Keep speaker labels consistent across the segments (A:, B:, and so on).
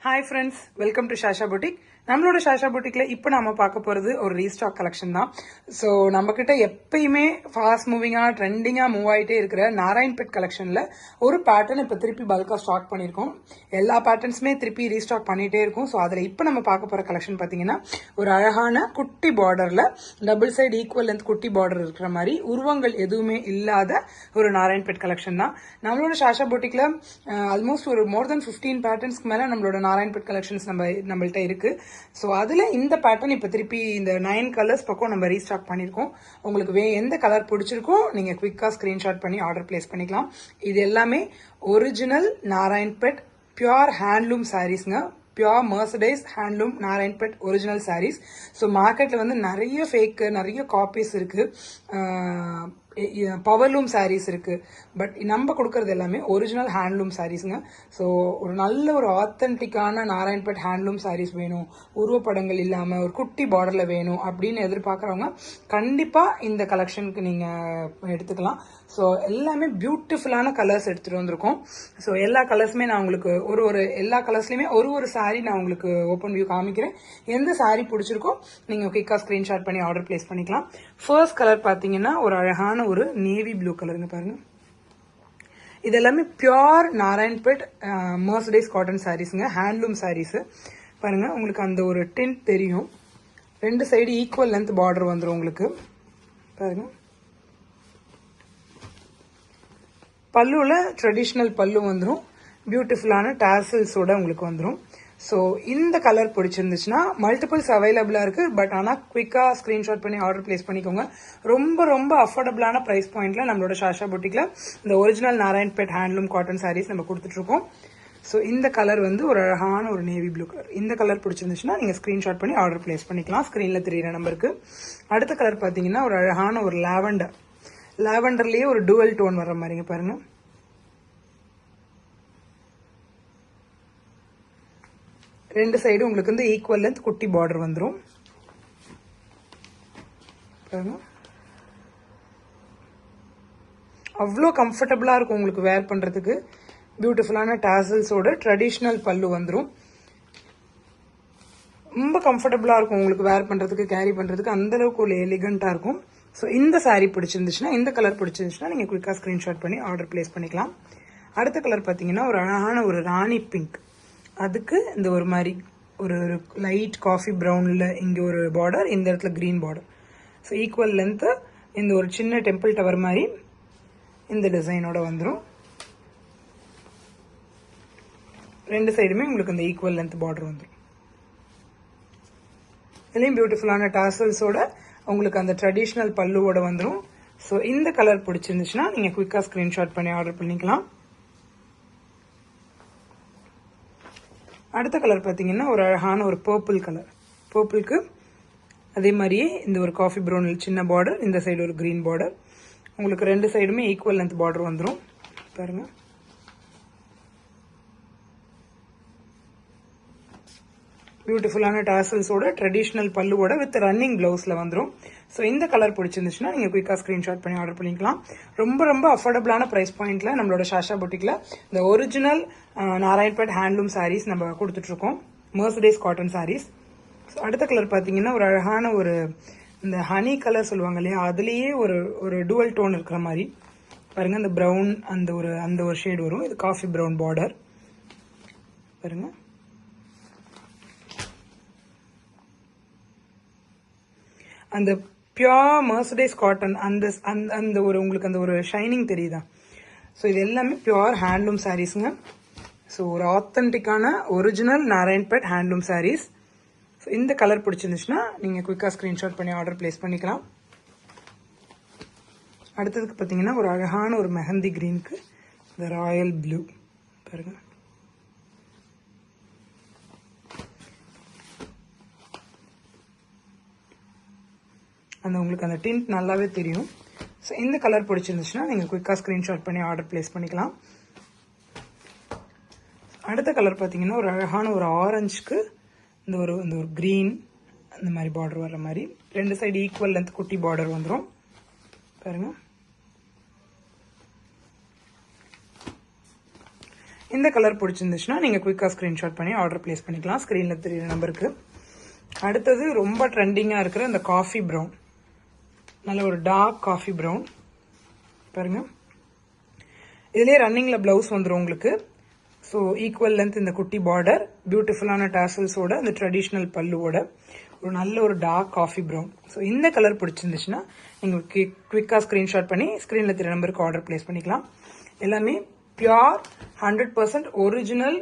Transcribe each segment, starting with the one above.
A: Hi friends, welcome to Shasha boutique. நம்மளோட ஷாஷா புட்டிக்ல இப்போ நாம பார்க்க போறது ஒரு ரீஸ்டாக் கலெக்ஷன் தான். ஸோ நம்ம கிட்ட எப்பயுமே ஃபாஸ்ட் மூவிங்கா ட்ரெண்டிங்கா மூவ் ஆகிட்டே இருக்கிற நாராயண்பேட் கலெக்ஷன்ல ஒரு பேட்டர்ன் இப்போ திருப்பி பல்கா ஸ்டாக் பண்ணியிருக்கோம். எல்லா பேட்டர்ன்ஸுமே திருப்பி ரீஸ்டாக் பண்ணிட்டே இருக்கும். ஸோ அதில் இப்போ நம்ம பார்க்க போற கலெக்ஷன் பார்த்தீங்கன்னா ஒரு அழகான குட்டி பார்டர்ல டபுள் சைடு ஈக்குவல் லென்த் குட்டி பார்டர் இருக்கிற மாதிரி உருவங்கள் எதுவுமே இல்லாத ஒரு நாராயண்பேட் கலெக்ஷன் தான். நம்மளோட ஷாஷா புட்டிக்ல ஆல்மோஸ்ட் ஒரு மோர் தென் 15 பேட்டர்ன்ஸ்க்கு மேல நம்மளோட நாராயண்பேட் கலெக்ஷன்ஸ் நம்மள்ட்ட இருக்கு. ஸோ அதில் இந்த பேட்டர்ன் இப்போ திருப்பி இந்த 9 கலர்ஸ் பக்கம் நம்ம ரீஸ்டாக் பண்ணியிருக்கோம். உங்களுக்கு எந்த கலர் பிடிச்சிருக்கோ நீங்கள் குவிக்காக ஸ்க்ரீன்ஷாட் பண்ணி ஆர்டர் பிளேஸ் பண்ணிக்கலாம். இது எல்லாமே ஒரிஜினல் நாராயண்பேட் பியூர் ஹேண்ட்லூம் சாரீஸ்ங்க. Pure mercerised handloom Narayanpet original sarees. So மார்க்கெட்டில் வந்து நிறைய ஃபேக்கு, நிறைய காப்பீஸ் இருக்குது, பவர்லூம் சாரீஸ் இருக்கு. பட் நம்ம கொடுக்கறது எல்லாமே ஒரிஜினல் ஹேண்ட்லூம் சாரீஸ்ங்க. ஸோ ஒரு நல்ல ஒரு ஆத்தென்டிக்கான நாராயண்பேட் ஹேண்ட்லூம் சாரீஸ் வேணும், உருவப்படங்கள் இல்லாமல் ஒரு குட்டி பார்டரில் வேணும் அப்படின்னு எதிர்பார்க்குறவங்க கண்டிப்பாக இந்த கலெக்ஷனுக்கு நீங்கள் எடுத்துக்கலாம். ஸோ எல்லாமே பியூட்டிஃபுல்லான கலர்ஸ் எடுத்துகிட்டு வந்திருக்கோம். ஸோ எல்லா கலர்ஸுமே நான் உங்களுக்கு எல்லா கலர்ஸ்லையுமே ஒரு சாரீ நான் உங்களுக்கு ஓப்பன் வியூ காமிக்கிறேன். எந்த சாரீ பிடிச்சிருக்கோ நீங்கள் குயிக்காக ஸ்க்ரீன்ஷாட் பண்ணி ஆர்டர் பிளேஸ் பண்ணிக்கலாம். ஃபர்ஸ்ட் கலர் பார்த்தீங்கன்னா ஒரு அழகான ஒரு நேவி ப்ளூ கலருங்க பாருங்க. இது எல்லாமே பியூர் நாராயண்பேட் மர்சடைஸ் காட்டன் சாரீஸ்ங்க, ஹேண்ட்லூம் சாரீஸ். பாருங்க, உங்களுக்கு அந்த ஒரு டிண்ட் தெரியும். ரெண்டு சைடு ஈக்குவல் லென்த் பார்டர் வந்துடும் உங்களுக்கு. பாருங்க, பல்லுல ட்ரெடிஷ்னல் பல்லு வந்துடும், பியூட்டிஃபுல்லான டாசல்ஸோட உங்களுக்கு வந்துடும். ஸோ இந்த கலர் பிடிச்சிருந்துச்சுன்னா மல்டிபிள்ஸ் அவைலபிளாக இருக்குது. பட் ஆனால் குவிக்காக ஸ்க்ரீன்ஷாட் பண்ணி ஆர்டர் பிளேஸ் பண்ணிக்கோங்க. ரொம்ப ரொம்ப அஃபோர்டபுளான ப்ரைஸ் பாயிண்ட்ல நம்மளோட ஷாஷா புட்டிக்ல இந்த original Narayanpet handloom cotton saris நம்ம கொடுத்துட்ருக்கோம். ஸோ இந்த கலர் வந்து ஒரு அழகான ஒரு நேவி ப்ளூ கலர். இந்த கலர் பிடிச்சிருந்துச்சுன்னா நீங்கள் ஸ்க்ரீன்ஷாட் பண்ணி ஆர்டர் பிளேஸ் பண்ணிக்கலாம் ஸ்க்ரீனில் தெரியிற நம்பருக்கு. அடுத்த கலர் பார்த்தீங்கன்னா ஒரு அழகான ஒரு லாவெண்டர்லேயே ஒரு டூவல் டோன் வர்ற மாதிரிங்க பாருங்க. ரெண்டு சைடு உங்களுக்கு வந்து ஈக்குவல் லென்த் குட்டி பார்டர் வந்துடும். அவ்வளோ கம்ஃபர்டபுளாக இருக்கும் உங்களுக்கு வேர் பண்ணுறதுக்கு. பியூட்டிஃபுல்லான டாசல்ஸோட ட்ரெடிஷ்னல் பல்லு வந்துடும். ரொம்ப கம்ஃபர்டபுளாக இருக்கும் உங்களுக்கு வேர் பண்ணுறதுக்கு, கேரி பண்ணுறதுக்கு, அந்தளவுக்கு ஒரு எலிகண்ட்டாக இருக்கும். ஸோ இந்த சாரீ பிடிச்சிருந்துச்சுன்னா, இந்த கலர் பிடிச்சிருந்துச்சுன்னா நீங்கள் குயிக்காக ஸ்க்ரீன்ஷாட் பண்ணி ஆர்டர் பிளேஸ் பண்ணிக்கலாம். அடுத்த கலர் பார்த்தீங்கன்னா ஒரு அழகான ஒரு ராணி பிங்க். அதுக்கு இந்த ஒரு மாதிரி ஒரு லைட் காஃபி ப்ரௌனில் இங்கே ஒரு பார்டர், இந்த இடத்துல green border. So equal length இந்த ஒரு சின்ன டெம்பிள் டவர் மாதிரி இந்த டிசைனோட வந்துடும். ரெண்டு சைடுமே உங்களுக்கு இந்த ஈக்குவல் லென்த் பார்டர் வந்துடும். இதுலேயும் பியூட்டிஃபுல்லான டாசல்ஸோட உங்களுக்கு அந்த ட்ரெடிஷ்னல் பல்லுவோட வந்துடும். ஸோ இந்த கலர் பிடிச்சிருந்துச்சுன்னா நீங்கள் குயிக்காக ஸ்க்ரீன்ஷாட் பண்ணி ஆர்டர் பண்ணிக்கலாம். அடுத்த கலர் பார்த்தீங்கன்னா ஒரு அழகான ஒரு பர்பிள் கலர். பர்பிளுக்கு அதே மாதிரியே இந்த ஒரு காஃபி ப்ரௌனில் சின்ன பார்டர், இந்த சைடு ஒரு க்ரீன் பார்டர். உங்களுக்கு ரெண்டு சைடுமே ஈக்குவல் லென்த் பார்டர் வந்துடும். பாருங்க, பியூட்டிஃபுல்லான டாசல்ஸோட ட்ரெடிஷ்னல் பல்லுவோட வித் ரன்னிங் பிளவுஸ்ல வந்துடும். ஸோ இந்த கலர் பிடிச்சிருந்துச்சுன்னா நீங்கள் குயிக்காக ஸ்க்ரீன்ஷாட் பண்ணி ஆர்டர் பண்ணிக்கலாம். ரொம்ப ரொம்ப அஃபோர்டபுளான ப்ரைஸ் பாயிண்ட்ல நம்மளோட ஷாஷா புட்டிக்ல இந்த ஒரிஜினல் நாராயண்பேட் ஹேண்ட்லூம் சாரீஸ் நம்ம கொடுத்துட்ருக்கோம், மர்சடைஸ் காட்டன் சாரீஸ். ஸோ அடுத்த கலர் பார்த்தீங்கன்னா ஒரு அழகான ஒரு இந்த ஹனி கலர் சொல்லுவாங்க இல்லையா, அதுலேயே ஒரு டூவல் டோன் இருக்கிற மாதிரி பாருங்க. இந்த ப்ரௌன் அந்த ஒரு ஷேட் வரும். இது காஃபி ப்ரௌன் பார்டர் பாருங்க. அந்த பியூர் மர்சடைஸ் காட்டன் அந்த ஒரு உங்களுக்கு அந்த ஒரு ஷைனிங் தெரியுதா? ஸோ இது எல்லாமே பியூர் ஹேண்ட்லூம் சாரீஸுங்க. ஸோ ஒரு ஆத்தென்டிக்கான original Narayanpet handloom sarees. So இந்த கலர் பிடிச்சிருந்துச்சுன்னா நீங்கள் குயிக்காக ஸ்க்ரீன்ஷாட் பண்ணி ஆர்டர் பிளேஸ் பண்ணிக்கலாம். அடுத்ததுக்கு பார்த்தீங்கன்னா ஒரு அழகான ஒரு மெஹந்தி கிரீனுக்கு இந்த ராயல் ப்ளூ பாருங்க. அந்த உங்களுக்கு அந்த டிண்ட் நல்லாவே தெரியும். ஸோ இந்த கலர் பிடிச்சிருந்துச்சுன்னா நீங்கள் குயிக்காக ஸ்க்ரீன்ஷாட் பண்ணி ஆர்டர் பிளேஸ் பண்ணிக்கலாம். அடுத்த கலர் பார்த்தீங்கன்னா ஒரு அழகான ஒரு ஆரஞ்சுக்கு இந்த ஒரு க்ரீன் அந்த மாதிரி பார்டர் வர்ற மாதிரி ரெண்டு சைடு ஈக்குவல் லென்த் குட்டி பார்டர் வந்துடும் பாருங்க. இந்த கலர் பிடிச்சிருந்துச்சுன்னா நீங்கள் குயிக்காக ஸ்க்ரீன்ஷாட் பண்ணி ஆர்டர் பிளேஸ் பண்ணிக்கலாம். ஸ்க்ரீனில் தெரியுற நம்பருக்கு. அடுத்தது ரொம்ப ட்ரெண்டிங்காக இருக்கிற இந்த காஃபி ப்ரௌன், நல்ல ஒரு டார்க் காஃபி ப்ரௌன் பாருங்க. இதுலேயே ரன்னிங்கில் ப்ளவுஸ் வந்துடும் உங்களுக்கு. ஸோ ஈக்குவல் லென்த் இந்த குட்டி பார்டர், பியூட்டிஃபுல்லான டாசல்ஸோட இந்த ட்ரெடிஷ்னல் பல்லுவோட ஒரு நல்ல ஒரு டார்க் காஃபி ப்ரௌன். ஸோ இந்த கலர் பிடிச்சிருந்துச்சுன்னா நீங்கள் குவிக்காக ஸ்க்ரீன்ஷாட் பண்ணி ஸ்க்ரீனில் தெரிய நம்பருக்கு ஆர்டர் பிளேஸ் பண்ணிக்கலாம். எல்லாமே pure 100% original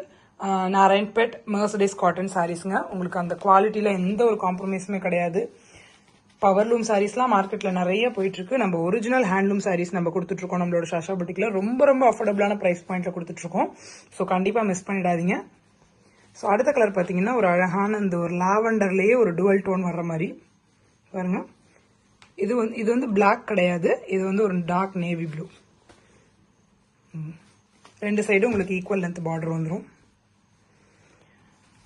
A: Narayanpet mercerised cotton சாரீஸுங்க. உங்களுக்கு அந்த குவாலிட்டியில் எந்த ஒரு காம்ப்ரமைஸுமே கிடையாது. பவர்லூம் சாரீஸ்லாம் மார்க்கெட்டில் நிறைய போயிட்டு இருக்கு. நம்ம ஒரிஜினல் ஹேண்ட்லூம் சாரீஸ் நம்ம கொடுத்துட்ருக்கோம் நம்மளோட சாஷா புட்டிக்ல. ரொம்ப ரொம்ப அஃபோர்டபுளான ப்ரைஸ் பாயிண்ட்ல கொடுத்துட்ருக்கோம். ஸோ கண்டிப்பாக மிஸ் பண்ணிடாதீங்க. ஸோ அடுத்த கலர் பார்த்தீங்கன்னா ஒரு அழகான இந்த ஒரு லாவெண்டர்லேயே ஒரு டுவல் டோன் வர்ற மாதிரி பாருங்க. இது வந்து பிளாக் கிடையாது, இது வந்து ஒரு டார்க் நேவி ப்ளூ. ரெண்டு சைடும் உங்களுக்கு ஈக்குவல் லென்த் பார்டர் வந்துடும்.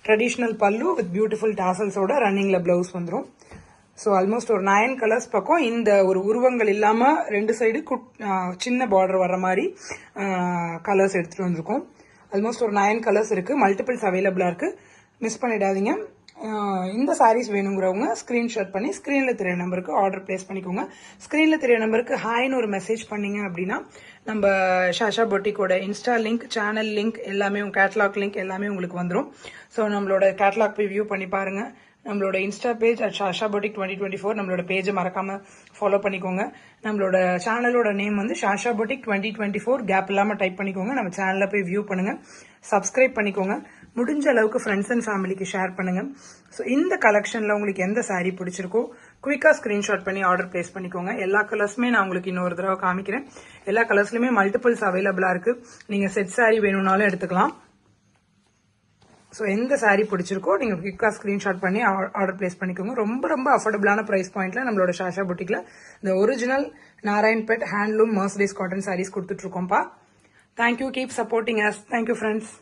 A: ட்ரெடிஷ்னல் பல்லு வித் பியூட்டிஃபுல் டாசல்ஸோட ரன்னிங்ல பிளவுஸ் வந்துடும். ஸோ ஆல்மோஸ்ட் ஒரு 9 கலர்ஸ் பக்கம் இந்த ஒரு உருவங்கள் இல்லாமல் ரெண்டு சைடு சின்ன பார்டர் வர்ற மாதிரி கலர்ஸ் எடுத்துகிட்டு வந்திருக்கோம். ஆல்மோஸ்ட் ஒரு 9 கலர்ஸ் இருக்குது. மல்டிபிள்ஸ் அவைலபிளாக இருக்குது. மிஸ் பண்ணிடாதீங்க. இந்த சாரீஸ் வேணுங்கிறவங்க ஸ்க்ரீன்ஷாட் பண்ணி ஸ்க்ரீனில் தெரிய நம்பருக்கு ஆர்டர் பிளேஸ் பண்ணிக்கோங்க. ஸ்க்ரீனில் தெரிய நம்பருக்கு ஹாய்னு ஒரு மெசேஜ் பண்ணீங்க அப்படின்னா நம்ம ஷாஷா பொட்டிக்கோட இன்ஸ்டா லிங்க், சேனல் லிங்க் எல்லாமே, கேட்லாக் லிங்க் எல்லாமே உங்களுக்கு வந்துடும். ஸோ நம்மளோட கேட்லாக் போய் வியூ பண்ணி பாருங்கள். நம்மளோட இன்ஸ்டா பேஜ் ஷாஷா பொட்டிக் 2024 நம்மளோட பேஜை மறக்காம ஃபாலோ பண்ணிக்கோங்க. நம்மளோட சேனலோட நேம் வந்து ஷாஷா பொட்டிக் 2024 கேப் இல்லாமல் டைப் பண்ணிக்கோங்க. நம்ம சேனலில் போய் வியூ பண்ணுங்க, சப்ஸ்கிரைப் பண்ணிக்கோங்க. முடிஞ்ச அளவுக்கு ஃப்ரெண்ட்ஸ் அண்ட் ஃபேமிலிக்கு ஷேர் பண்ணுங்க. ஸோ இந்த கலெக்ஷனில் உங்களுக்கு எந்த சாரீ பிடிச்சிருக்கோ குயிக்காக ஸ்க்ரீன்ஷாட் பண்ணி ஆர்டர் பிளேஸ் பண்ணிக்கோங்க. எல்லா கலர்ஸுமே நான் உங்களுக்கு இன்னொரு தடவை காமிக்கிறேன். எல்லா கலர்ஸ்லையுமே மல்டிபிள்ஸ் அவைலபிளாக இருக்கு. நீங்கள் செட் சாரீ வேணும்னாலும் எடுத்துக்கலாம். ஸோ எந்த சாரீ பிடிச்சிருக்கோ நீங்கள் குயிக்காக ஸ்க்ரீன்ஷாட் பண்ணி ஆர்டர் பிளேஸ் பண்ணிக்கோங்க. ரொம்ப ரொம்ப அஃபோர்டபுளான ப்ரைஸ் பாயிண்ட்ல நம்மளோட ஷாஷா புட்டிக்ல இந்த original Narayanpet handloom mercerised cotton sarees கொடுத்துட்டு இருக்கோம்ப்பா. Thank you. Keep supporting us. Thank you friends.